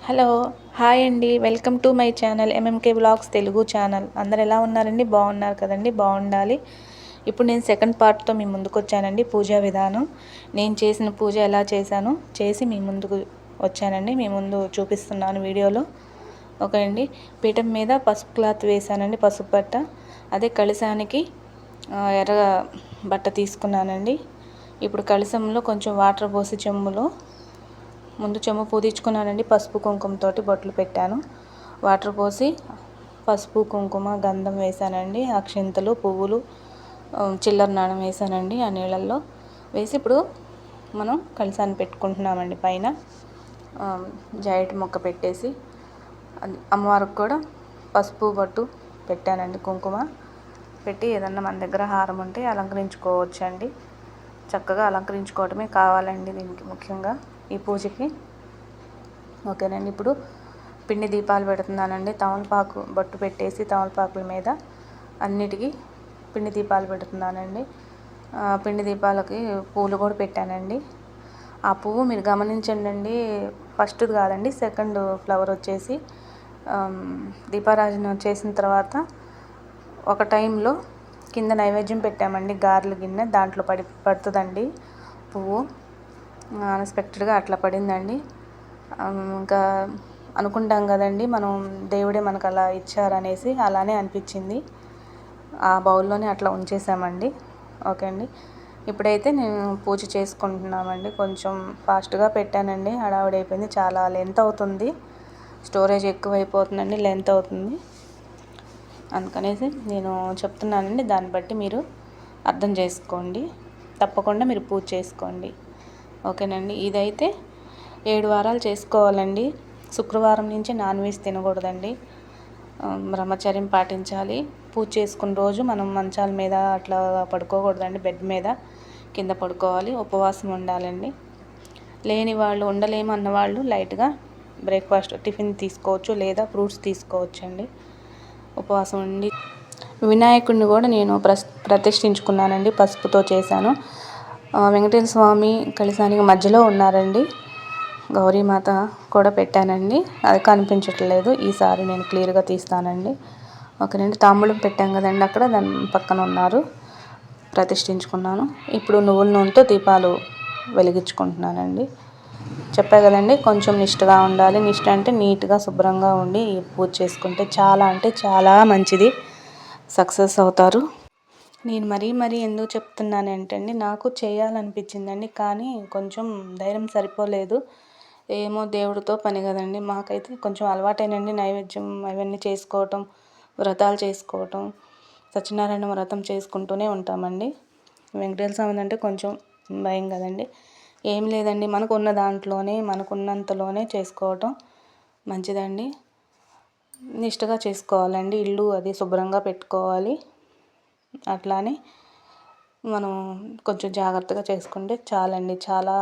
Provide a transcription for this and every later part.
Hello hi అండి, welcome to my channel MMK vlogs Telugu channel. అందరు ఎలా ఉన్నారండి? బాగున్నారు కదండి, బాగుండాలి. ఇప్పుడు నేను సెకండ్ పార్ట్తో మీ ముందుకు వచ్చానండి. పూజా విధానం, నేను చేసిన పూజ ఎలా చేశానో చేసి మీ ముందుకు వచ్చానండి. మీ ముందు చూపిస్తున్నాను వీడియోలో. ఓకే అండి. పీఠం మీద పసుపు క్లాత్ వేసానండి, పసుపు బట్ట. అదే కలశానికి ఎర్ర బట్ట తీసుకున్నానండి. ఇప్పుడు కలశంలో కొంచెం వాటర్ పోసి చెంబులో ముందు చెంబు పూదించుకున్నానండి. పసుపు కుంకుమతోటి బొట్లు పెట్టాను. వాటర్ పోసి పసుపు కుంకుమ గంధం వేసానండి. అక్షింతలు పువ్వులు చిల్లర నాణం వేసానండి. ఆ నీళ్ళల్లో వేసి ఇప్పుడు మనం కలశాన్ని పెట్టుకుంటున్నామండి. పైన జాయిట్ మొక్క పెట్టేసి అమ్మవారికి కూడా పసుపు బొట్టు పెట్టానండి. కుంకుమ పెట్టి ఏదన్నా మన దగ్గర హారం ఉంటే అలంకరించుకోవచ్చండి. చక్కగా అలంకరించుకోవటమే కావాలండి దీనికి ముఖ్యంగా ఈ పూజకి. ఓకేనండి. ఇప్పుడు పిండి దీపాలు పెడుతున్నానండి. తమలపాకు బొట్టు పెట్టేసి తమలపాకుల మీద అన్నిటికీ పిండి దీపాలు పెడుతున్నానండి. పిండి దీపాలకి పూలు కూడా పెట్టానండి. ఆ పువ్వు మీరు గమనించండి, ఫస్ట్ది కాదండి, సెకండ్ ఫ్లవర్ వచ్చేసి దీపారాజన చేసిన తర్వాత ఒక టైంలో కింద నైవేద్యం పెట్టామండి. గారెల గిన్నె దాంట్లో పడుతుందండి పువ్వు. అన్ఎక్స్పెక్టెడ్గా అట్లా పడిందండి. ఇంకా అనుకుంటాం కదండి, మనం దేవుడే మనకు అలా ఇచ్చారనేసి అలానే అనిపించింది. ఆ బౌల్లోనే అట్లా ఉంచేసామండి. ఓకే అండి. ఇప్పుడైతే నేను పూజ చేసుకుంటున్నామండి. కొంచెం ఫాస్ట్గా పెట్టానండి, హడావుడి అయిపోయింది. చాలా లెంత్ అవుతుంది, స్టోరేజ్ ఎక్కువ అయిపోతుందండి, లెంత్ అవుతుంది. అందుకనేసి నేను చెప్తున్నానండి, దాన్ని బట్టి మీరు అర్థం చేసుకోండి. తప్పకుండా మీరు పూజ చేసుకోండి. ఓకేనండి. ఇదైతే 7 వారాలు చేసుకోవాలండి. శుక్రవారం నుంచి నాన్ వెజ్ తినకూడదండి. బ్రహ్మచర్యం పాటించాలి. పూజ చేసుకున్న రోజు మనం మంచాల మీద అట్లా పడుకోకూడదండి. బెడ్ మీద కింద పడుకోవాలి. ఉపవాసం ఉండాలండి. లేని వాళ్ళు, ఉండలేము అన్నవాళ్ళు లైట్గా బ్రేక్ఫాస్ట్ టిఫిన్ తీసుకోవచ్చు, లేదా ఫ్రూట్స్ తీసుకోవచ్చండి. ఉపవాసం ఉండి వినాయకుడిని కూడా నేను ప్రతిష్ఠించుకున్నానండి. పసుపుతో చేశాను. వెంకటేశ్వర స్వామి కలశానికి మధ్యలో ఉన్నారండి. గౌరీమాత కూడా పెట్టానండి, అది కనిపించట్లేదు. ఈసారి నేను క్లియర్గా తీస్తానండి. ఓకేనండి. తాంబూలం పెట్టాం కదండి, అక్కడ దాని పక్కన ఉన్నారు, ప్రతిష్ఠించుకున్నాను. ఇప్పుడు నువ్వుల నూనెతో దీపాలు వెలిగించుకుంటున్నానండి. చెప్పా కదండి, కొంచెం నిష్టగా ఉండాలి. నిష్ట అంటే నీట్గా శుభ్రంగా ఉండి పూజ చేసుకుంటే చాలా అంటే చాలా మంచిది, సక్సెస్ అవుతారు. నేను మరీ ఎందుకు చెప్తున్నానంటే అండి, నాకు చేయాలనిపించిందండి, కానీ కొంచెం ధైర్యం సరిపోలేదు. ఏమో దేవుడితో పని కదండి. మాకైతే కొంచెం అలవాటేనండి నైవేద్యం అవన్నీ చేసుకోవటం, వ్రతాలు చేసుకోవటం, సత్యనారాయణ వ్రతం చేసుకుంటూనే ఉంటామండి. వెంకటేశ్వర స్వామి అంటే కొంచెం భయం కదండి. ఏం లేదండి, మనకున్న దాంట్లోనే మనకున్నంతలోనే చేసుకోవటం మంచిదండి. నిష్టగా చేసుకోవాలండి. ఇల్లు అది శుభ్రంగా పెట్టుకోవాలి. అట్లానే మనం కొంచెం జాగ్రత్తగా చేసుకుంటే చాలండి. చాలా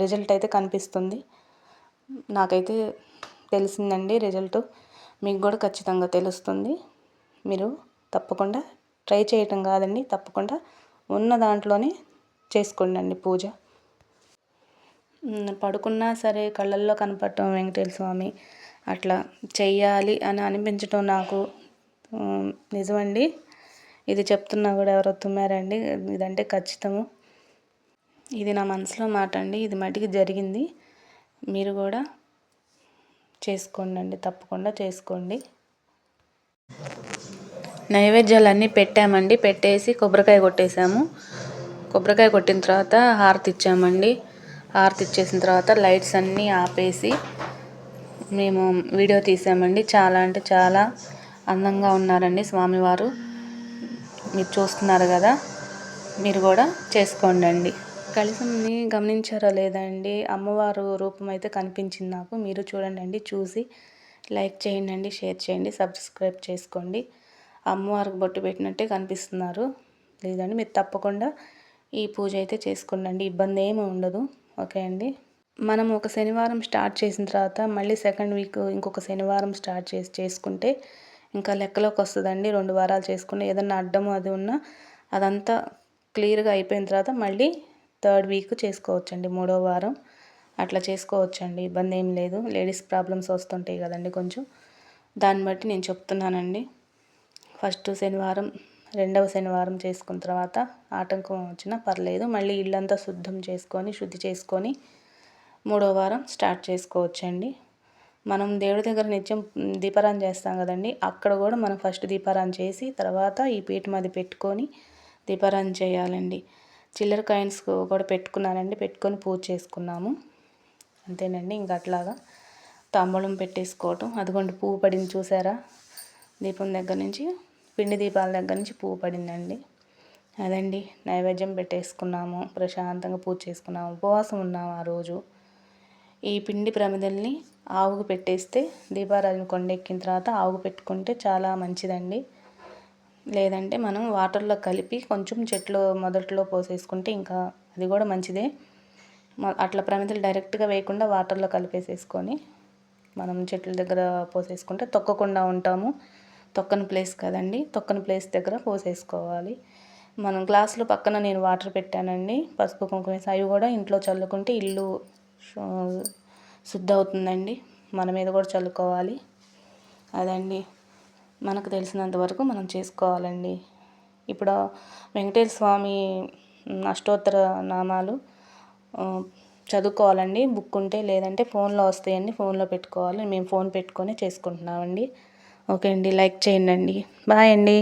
రిజల్ట్ అయితే కనిపిస్తుంది. నాకైతే తెలిసిందండి రిజల్ట్. మీకు కూడా ఖచ్చితంగా తెలుస్తుంది. మీరు తప్పకుండా ట్రై చేయటం కాదండి, తప్పకుండా ఉన్న దాంట్లోనే చేసుకోండి పూజ. పడుకున్నా సరే కళ్ళల్లో కనపడటం వెంకటేశ్వర స్వామి అట్లా చెయ్యాలి అని అనిపించటం నాకు నిజమండి. ఇది చెప్తున్నా కూడా ఎవరో తుమ్మారండి. ఇదంటే ఖచ్చితము. ఇది నా మనసులో మాట అండి. ఇది మటుకు జరిగింది. మీరు కూడా చేసుకోండి, తప్పకుండా చేసుకోండి. నైవేద్యాలన్నీ పెట్టామండి. పెట్టేసి కొబ్బరికాయ కొట్టేసాము. కొబ్బరికాయ కొట్టిన తర్వాత హారతి ఇచ్చామండి. హారతి ఇచ్చేసిన తర్వాత లైట్స్ అన్నీ ఆపేసి మేము వీడియో తీసామండి. చాలా అంటే చాలా అందంగా ఉన్నారండి స్వామివారు. మీరు చూస్తున్నారు కదా, మీరు కూడా చేసుకోండి. కలశంని గమనించారో లేదా అండి, అమ్మవారు రూపం అయితే కనిపించింది నాకు. మీరు చూడండి, చూసి లైక్ చేయండి, షేర్ చేయండి, సబ్స్క్రైబ్ చేసుకోండి. అమ్మవారికి బొట్టు పెట్టినట్టే కనిపిస్తున్నారు లేదండి. మీరు తప్పకుండా ఈ పూజ అయితే చేసుకోండి, ఇబ్బంది ఏమి ఉండదు. ఓకే అండి. మనం ఒక శనివారం స్టార్ట్ చేసిన తర్వాత మళ్ళీ సెకండ్ వీక్ ఇంకొక శనివారం స్టార్ట్ చేసుకుంటే ఇంకా లెక్కలోకి వస్తుందండి. 2 వారాలు చేసుకుంటే ఏదన్నా అడ్డము అది ఉన్నా అదంతా క్లియర్గా అయిపోయిన తర్వాత మళ్ళీ థర్డ్ వీక్ చేసుకోవచ్చండి, 3వ వారం. అట్లా చేసుకోవచ్చండి, ఇబ్బంది ఏం లేదు. లేడీస్ ప్రాబ్లమ్స్ వస్తుంటాయి కదండి కొంచెం, దాన్ని బట్టి నేను చెప్తున్నానండి. ఫస్ట్ శనివారం, రెండవ శనివారం చేసుకున్న తర్వాత ఆటంకం వచ్చినా పర్లేదు, మళ్ళీ ఇల్లంతా శుద్ధి చేసుకొని మూడో వారం స్టార్ట్ చేసుకోవచ్చండి. మనం దేవుడి దగ్గర నిత్యం దీపారాధన చేస్తాం కదండి, అక్కడ కూడా మనం ఫస్ట్ దీపారాధన చేసి తర్వాత ఈ పీఠం అది పెట్టుకొని దీపారాధన చేయాలండి. చిల్లర కాయిన్స్ కూడా పెట్టుకున్నానండి, పెట్టుకొని పూజ చేసుకున్నాము. అంతేనండి. ఇంకా అట్లాగా తాంబూలం పెట్టేసుకోవటం. అదిగోండి పువ్వు పడింది చూసారా, దీపం దగ్గర నుంచి, పిండి దీపాల దగ్గర నుంచి పువ్వు పడిందండి. అదండి, నైవేద్యం పెట్టేసుకున్నాము, ప్రశాంతంగా పూజ చేసుకున్నాము, ఉపవాసం ఉన్నాము ఆ రోజు. ఈ పిండి ప్రమిదల్ని ఆవుకు పెట్టేస్తే దీపారాధన కొండెక్కిన తర్వాత ఆవుకు పెట్టుకుంటే చాలా మంచిదండి. లేదంటే మనం వాటర్లో కలిపి కొంచెం చెట్లు మొదట్లో పోసేసుకుంటే ఇంకా అది కూడా మంచిదే. అట్లా ప్రమిదలు డైరెక్ట్గా వేయకుండా వాటర్లో కలిపేసేసుకొని మనం చెట్ల దగ్గర పోసేసుకుంటే తొక్కకుండా ఉంటాము. తొక్కని ప్లేస్ కదండి, తొక్కని ప్లేస్ దగ్గర పోసేసుకోవాలి. మనం గ్లాసులో పక్కన నేను వాటర్ పెట్టానండి, పసుపు కుంకుమ వేసి, అవి కూడా ఇంట్లో చల్లుకుంటే ఇల్లు శుద్ధి అవుతుందండి. మన మీద కూడా చల్లుకోవాలి. అదండి, మనకు తెలిసినంత వరకు మనం చేసుకోవాలండి. ఇప్పుడు వెంకటేశ్వర స్వామి అష్టోత్తర నామాలు చదువుకోవాలండి, బుక్ ఉంటే, లేదంటే ఫోన్లో వస్తాయండి, ఫోన్లో పెట్టుకోవాలి. మేము ఫోన్ పెట్టుకొని చేసుకుంటున్నామండి. ఓకే అండి, లైక్ చేయండి. బాయ్ అండి.